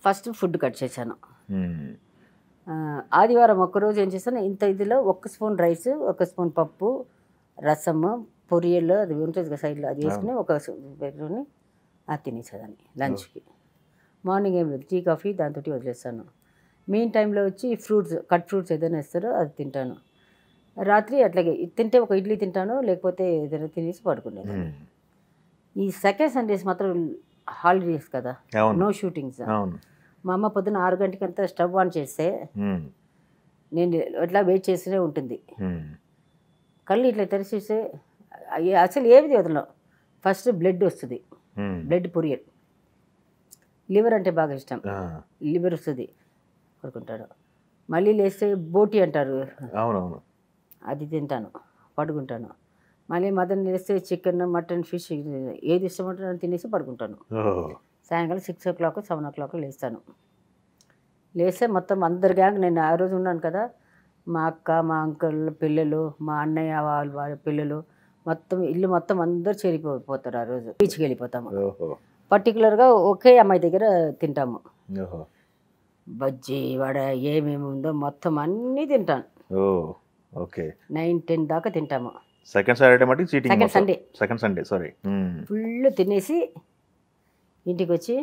First food cut చేశాను. ఆదివారం ఒక్కరోజు ఏం చేశాను, ఇంత ఇదిలో 1 స్పూన్ రైస్, 1 స్పూన్ పప్పు, రసము, పొరియలు అది ఉంటుంది కదా సైడ్లో, అది వేసుకుని పెట్టుకుని అది తినేసేదాన్ని లంచ్కి. మార్నింగ్ ఏం లేదు, టీ కాఫీ దాంతో వదిలేస్తాను. మెయిన్ టైంలో వచ్చి కట్ ఫ్రూట్స్ ఏదైనా ఇస్తారో అది తింటాను. రాత్రి అట్లాగే తింటే ఒక ఇడ్లీ తింటాను, లేకపోతే ఏదైనా తినేసి పడుకునేది. ఈ సెకండ్ సండేస్ మాత్రం హాలిడేస్ కదా, నో షూటింగ్స్. మా అమ్మ పొద్దున్న 6 గంటలకంతా స్టవ్ ఆన్ చేస్తే నేను ఎట్లా వెయిట్ చేస్తూనే ఉంటుంది. కళ్ళు ఇట్లా తెరిచేస్తే అసలు ఏమిది వదలం. ఫస్ట్ బ్లడ్ వస్తుంది, బ్లడ్ పొరియల్. లివర్ అంటే బాగా ఇష్టం, లివర్ వస్తుంది, పడుకుంటాడు. మళ్ళీ లేస్తే బోటి అంటారు, అది తింటాను, పడుకుంటాను. మళ్ళీ మదన్ లేస్తే చికెన్, మటన్, ఫిష్ ఏది ఇష్టమంటే అని తినేసి పడుకుంటాను. సాయంకాలం 6 o'clock 7 o'clock లేస్తాను. లేస్తే మొత్తం అందరి గ్యాంగ్, నేను ఆ రోజు ఉన్నాను కదా, మా అక్క, మా అంకుల్ పిల్లలు, మా అన్నయ్య వాళ్ళ పిల్లలు, మొత్తం ఇల్లు మొత్తం అందరూ చేరిపోతారు. ఆ రోజు బీచ్కి వెళ్ళిపోతాము. పర్టికులర్గా ఒకే అమ్మాయి దగ్గర తింటాము. బజ్జీ వడ ఏమేమి ఉందో మొత్తం అన్నీ తింటాను. 9-10 దాకా తింటాము. సెకండ్ సండే ఫుల్ తినేసి ఇంటికి వచ్చి